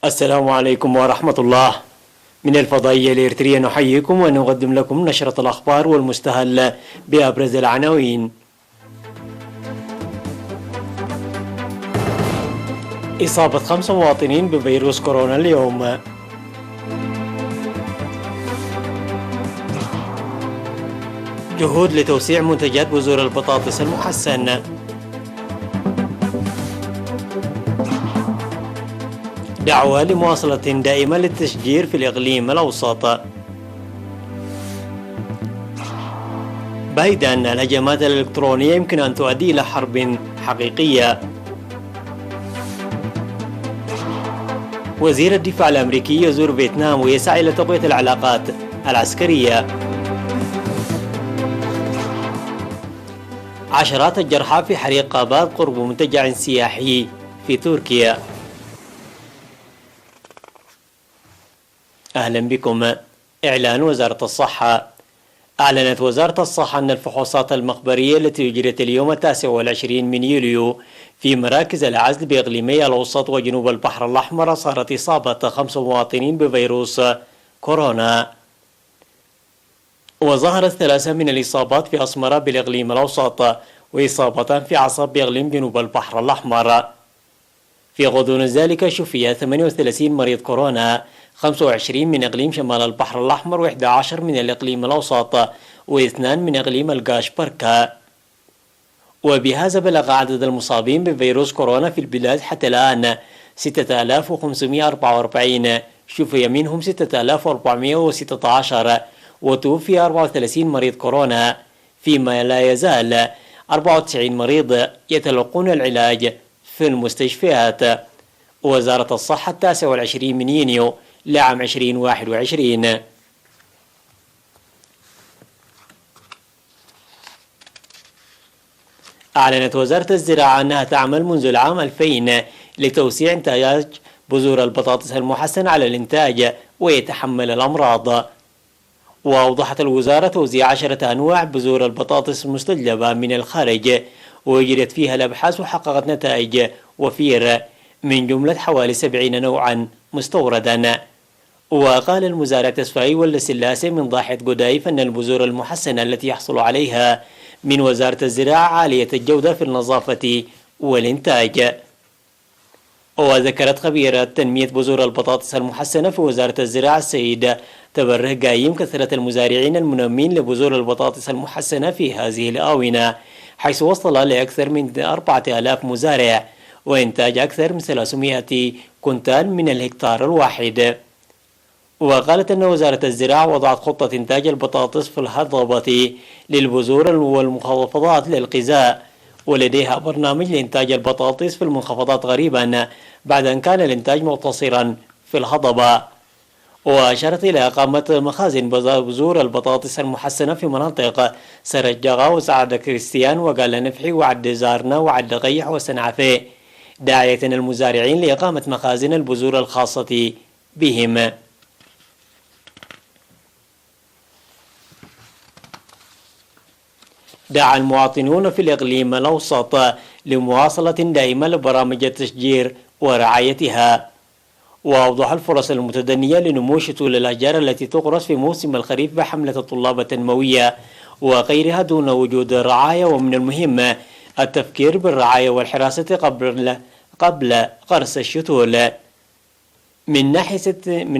السلام عليكم ورحمة الله. من الفضائية الإريترية نحييكم ونقدم لكم نشرة الأخبار والمستهل بأبرز العناوين. إصابة 5 مواطنين بفيروس كورونا اليوم. جهود لتوسيع منتجات بذور البطاطس المحسن. دعوة لمواصلة دائمة للتشجير في الإقليم الأوسط. بايدن: الهجمات الإلكترونية يمكن أن تؤدي إلى حرب حقيقية. وزير الدفاع الأمريكي يزور فيتنام ويسعى إلى تقوية العلاقات العسكرية. عشرات الجرحى في حريق قابات قرب منتجع سياحي في تركيا. أهلا بكم. إعلان وزارة الصحة. أعلنت وزارة الصحة أن الفحوصات المخبرية التي أجريت اليوم 29 من يوليو في مراكز العزل بإقليمي الأوسط وجنوب البحر الأحمر صارت إصابة 5 مواطنين بفيروس كورونا. وظهرت 3 من الإصابات في أسمرة بالإقليم الأوسط، وإصابتان في عصب بإقليم جنوب البحر الأحمر. في غضون ذلك شفي 38 مريض كورونا، 25 من إقليم شمال البحر الأحمر و11 من الإقليم الأوسط و2 من إقليم القاشبركة. وبهذا بلغ عدد المصابين بفيروس كورونا في البلاد حتى الآن 6544، شفي منهم 6416، وتوفي 34 مريض كورونا، فيما لا يزال 94 مريض يتلقون العلاج في المستشفيات. وزارة الصحة 29 من يونيو لعام 2021. أعلنت وزارة الزراعة أنها تعمل منذ العام 2000 لتوسيع إنتاج بذور البطاطس المحسن على الإنتاج ويتحمل الأمراض. وأوضحت الوزارة توزيع 10 أنواع بذور البطاطس المستجلبة من الخارج، وأجرت فيها الأبحاث وحققت نتائج وفيرة من جملة حوالي 70 نوعا مستوردا. وقال المزارع تسفاي والسلاسي من ضاحية قدايف أن البذور المحسنة التي يحصل عليها من وزارة الزراعة عالية الجودة في النظافة والإنتاج. وذكرت خبيرة تنمية بذور البطاطس المحسنة في وزارة الزراعة السيد تبره قايم كثرة المزارعين المنمين لبذور البطاطس المحسنة في هذه الآونة، حيث وصل لأكثر من 4000 مزارع وإنتاج أكثر من 300 كنتال من الهكتار الواحد. وقالت أن وزارة الزراعة وضعت خطة إنتاج البطاطس في الهضبة للبذور والمخفضات للغذاء، ولديها برنامج لإنتاج البطاطس في المنخفضات غريبا بعد أن كان الإنتاج مقتصرا في الهضبة. وأشارت إلى إقامة مخازن بذور البطاطس المحسنة في مناطق سرجغا وسعد كريستيان وقال نفحي وعد زارنا وعد غيح وسنعفي، داعية المزارعين لإقامة مخازن البذور الخاصة بهم. دعا المواطنون في الإقليم الأوسط لمواصلة دائمة لبرامج التشجير ورعايتها. وأوضح الفرص المتدنية لنمو شتول الأشجار التي تغرس في موسم الخريف بحملة الطلاب التنموية وغيرها دون وجود رعاية، ومن المهم التفكير بالرعاية والحراسة قبل غرس الشتول. من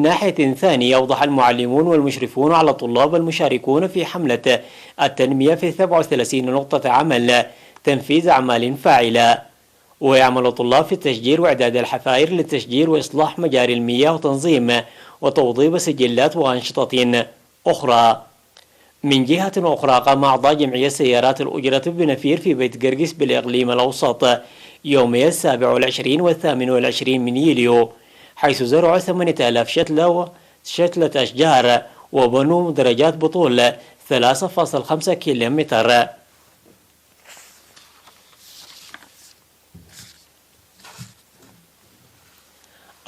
ناحية ثانية أوضح المعلمون والمشرفون على الطلاب المشاركون في حملة التنمية في 37 نقطة عمل تنفيذ أعمال فاعلة. ويعمل الطلاب في التشجير وإعداد الحفائر للتشجير وإصلاح مجاري المياه وتنظيم وتوضيب سجلات وأنشطة أخرى. من جهة أخرى قام أعضاء جمعية سيارات الأجرة بنفير في بيت قرقس بالإقليم الأوسط يومي 27 و28 من يوليو، حيث زرعوا 8000 شتلة أشجار وبنوا درجات بطول 3.5 كيلومتر.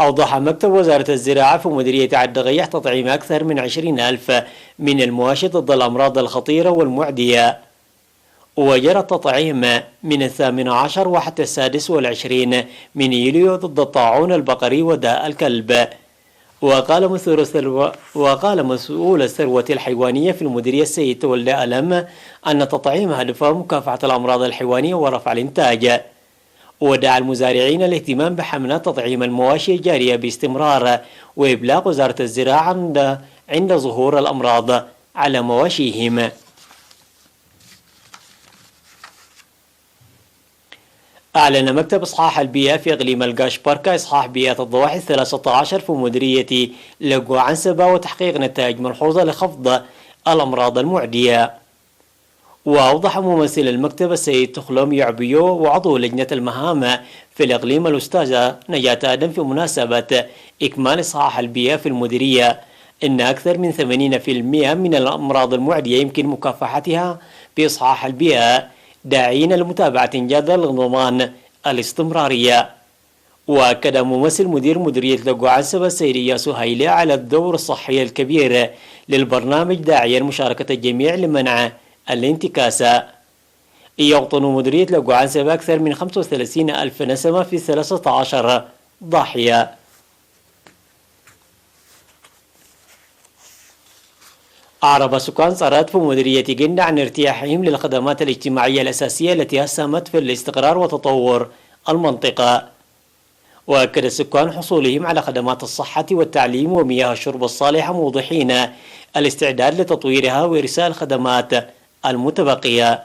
أوضح مكتب وزارة الزراعة في مديرية عد غيح تطعيم أكثر من 20,000 من المواشي ضد الأمراض الخطيرة والمعدية. وجرى التطعيم من 18 وحتى 26 من يوليو ضد الطاعون البقري وداء الكلب. وقال مسؤول الثروة الحيوانية في المديرية السيد تولى ألم أن التطعيم هدفه مكافحة الأمراض الحيوانية ورفع الإنتاج، ودعا المزارعين الاهتمام بحملات تطعيم المواشي الجارية باستمرار وإبلاغ وزارة الزراعة عند ظهور الأمراض على مواشيهم. أعلن مكتب إصحاح البيئة في إقليم القاشبركة إصحاح بيئة الضواحي 13 في مديرية لقو عنسبة وتحقيق نتائج ملحوظة لخفض الأمراض المعدية. وأوضح ممثل المكتب السيد تخلوم يعبيو وعضو لجنة المهام في الإقليم الأستاذة نجاة آدم في مناسبة إكمال إصحاح البيئة في المديرية إن أكثر من 80% من الأمراض المعدية يمكن مكافحتها بإصحاح البيئة، داعين لمتابعة جادة لضمان الاستمرارية. وأكد ممثل مديرية لقو عنسبة السيد إياسو هايلي على الدور الصحي الكبير للبرنامج، داعيا مشاركة الجميع لمنع الانتكاسة. يغطن مديرية لقو عنسبة أكثر من 35 ألف نسمة في 13 ضاحية. أعرب سكان صرات في مديرية جندة عن ارتياحهم للخدمات الاجتماعية الأساسية التي أسهمت في الاستقرار وتطور المنطقة. وأكد السكان حصولهم على خدمات الصحة والتعليم ومياه الشرب الصالحة، موضحين الاستعداد لتطويرها وإرسال الخدمات المتبقية.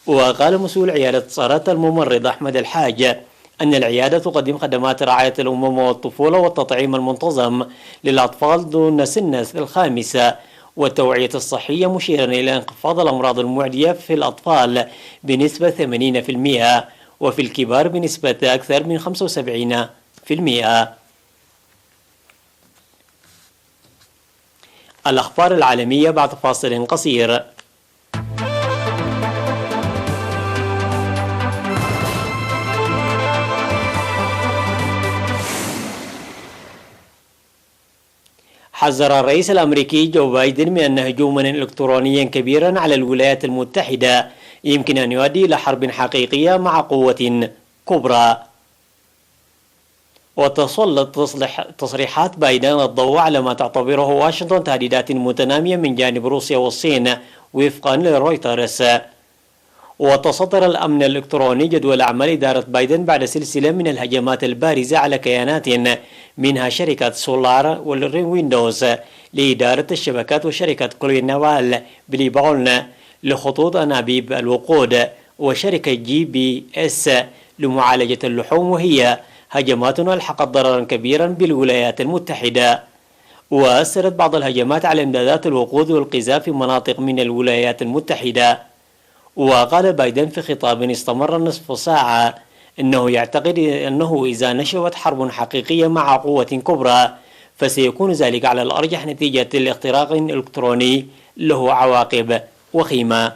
وقال مسؤول عيادة صرات الممرض أحمد الحاج أن العيادة تقدم خدمات رعاية الأمومة والطفولة والتطعيم المنتظم للأطفال دون سن الخامسة والتوعية الصحية، مشيرا إلى انخفاض الأمراض المعدية في الأطفال بنسبة 80% وفي الكبار بنسبة أكثر من 75%. الأخبار العالمية بعد فاصل قصير. حذر الرئيس الأمريكي جو بايدن من أن هجوما إلكترونيا كبيرا على الولايات المتحدة يمكن أن يؤدي إلى حرب حقيقية مع قوة كبرى. وتسلط تصريحات بايدن الضوء على ما تعتبره واشنطن تهديدات متنامية من جانب روسيا والصين وفقا لرويترز. وتصدر الأمن الإلكتروني جدول أعمال إدارة بايدن بعد سلسلة من الهجمات البارزة على كيانات منها شركة سولار والويندوز لإدارة الشبكات، وشركة كولين نوال بليبون لخطوط أنابيب الوقود، وشركة GPS لمعالجة اللحوم، وهي هجمات ألحقت ضررا كبيرا بالولايات المتحدة. وأثرت بعض الهجمات على إمدادات الوقود والغذاء في مناطق من الولايات المتحدة. وقال بايدن في خطاب استمر نصف ساعة أنه يعتقد أنه إذا نشبت حرب حقيقية مع قوة كبرى فسيكون ذلك على الأرجح نتيجة الاختراق الإلكتروني له عواقب وخيمة.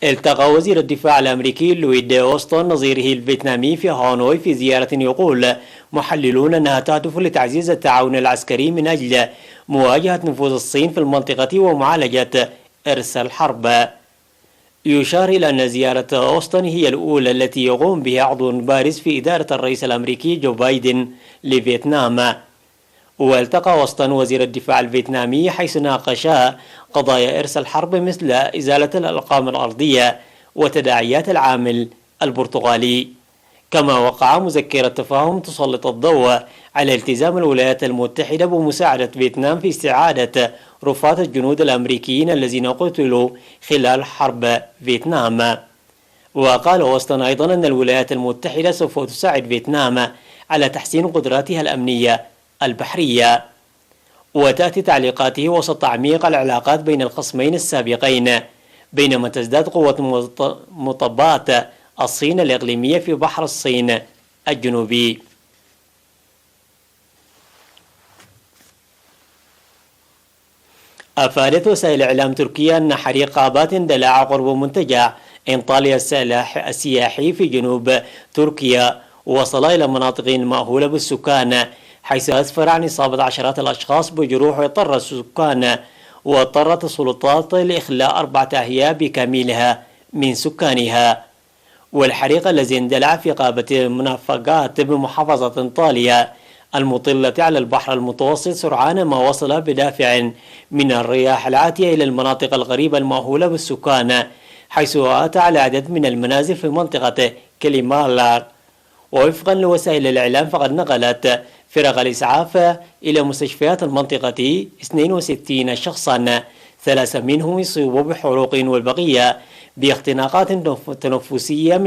التقى وزير الدفاع الأمريكي لويد أوستن نظيره الفيتنامي في هانوي في زيارة يقول محللون أنها تهدف لتعزيز التعاون العسكري من أجل مواجهة نفوذ الصين في المنطقة ومعالجة إرث الحرب. يشار إلى أن زيارة أوستن هي الأولى التي يقوم بها عضو بارز في إدارة الرئيس الأمريكي جو بايدن لفيتنام. والتقى أوستن وزير الدفاع الفيتنامي حيث ناقشا قضايا إرث الحرب مثل إزالة الألقاب الأرضية وتداعيات العامل البرتغالي. كما وقع مذكرة تفاهم تسلط الضوء على التزام الولايات المتحدة بمساعدة فيتنام في استعادة رفات الجنود الأمريكيين الذين قتلوا خلال حرب فيتنام. وقال أوستن أيضا أن الولايات المتحدة سوف تساعد فيتنام على تحسين قدراتها الأمنية البحرية. وتأتي تعليقاته وسط تعميق العلاقات بين الخصمين السابقين، بينما تزداد قوة مطبات الصين الإقليمية في بحر الصين الجنوبي. أفادت وسائل إعلام تركيا أن حريق غابات اندلع قرب منتجع انطاليا السياحي في جنوب تركيا وصل إلى مناطق مأهولة بالسكان، حيث أسفر عن إصابة عشرات الأشخاص بجروح، واضطر السكان واضطرت السلطات لإخلاء 4 أحياء بكاملها من سكانها. والحريق الذي اندلع في غابة منافقات بمحافظة أنطاليا المطلة على البحر المتوسط سرعان ما وصل بدافع من الرياح العاتية إلى المناطق الغريبة المأهولة بالسكان، حيث أتى على عدد من المنازل في منطقة كليمالار. ووفقا لوسائل الإعلام فقد نقلت فرق الإسعاف إلى مستشفيات المنطقة 62 شخصا، 3 منهم يصيبوا بحروق والبقية باختناقات تنفسية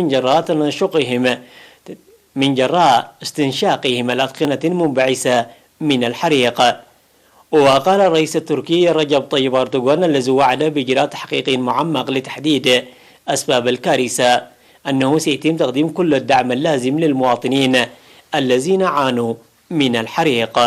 من جراء استنشاقهم الأدخنة المنبعثة من الحريق. وقال الرئيس التركي رجب طيب أردوغان الذي وعد بإجراء تحقيق معمق لتحديد أسباب الكارثة أنه سيتم تقديم كل الدعم اللازم للمواطنين الذين عانوا من الحريق.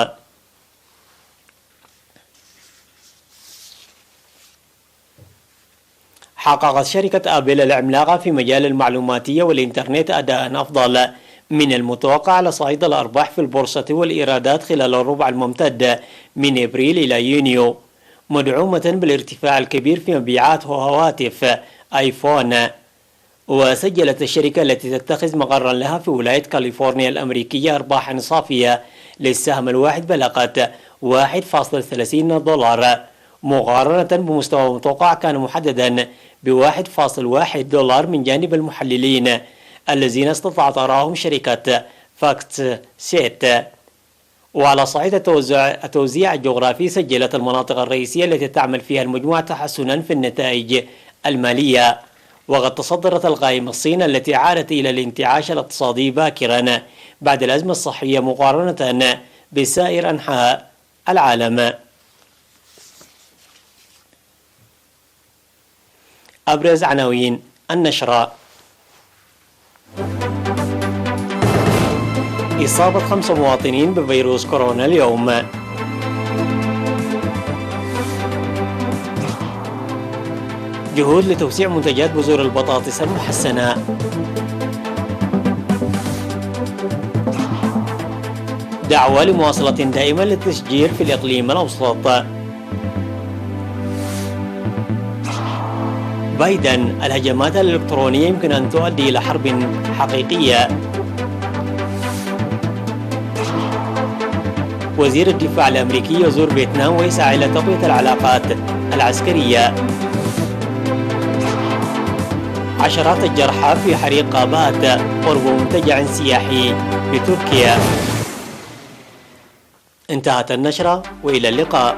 حققت شركة آبل العملاقة في مجال المعلوماتية والإنترنت أداء أفضل من المتوقع على صعيد الأرباح في البورصة والإيرادات خلال الربع الممتد من إبريل إلى يونيو، مدعومة بالارتفاع الكبير في مبيعات هواتف آيفون. وسجلت الشركة التي تتخذ مقرا لها في ولاية كاليفورنيا الأمريكية أرباحا صافية للسهم الواحد بلغت $1.30 مقارنة بمستوى متوقع كان محددا $1.1 من جانب المحللين الذين استطاعت آراءهم شركة فاكت سيت. وعلى صعيد التوزيع الجغرافي سجلت المناطق الرئيسية التي تعمل فيها المجموعة تحسنا في النتائج المالية، وقد تصدرت القائمة الصين التي عادت إلى الانتعاش الاقتصادي باكرا بعد الأزمة الصحية مقارنة بسائر أنحاء العالم. أبرز عناوين النشرة: إصابة 5 مواطنين بفيروس كورونا اليوم. جهود لتوسيع منتجات بذور البطاطس المحسنة. دعوة لمواصلة دائمة للتشجير في الإقليم الأوسط. بايدن: الهجمات الإلكترونية يمكن أن تؤدي إلى حرب حقيقية. وزير الدفاع الأمريكي يزور فيتنام ويسعى إلى تقوية العلاقات العسكرية. عشرات الجرحى في حريق غابات قرب منتجع سياحي بتركيا. انتهت النشرة وإلى اللقاء.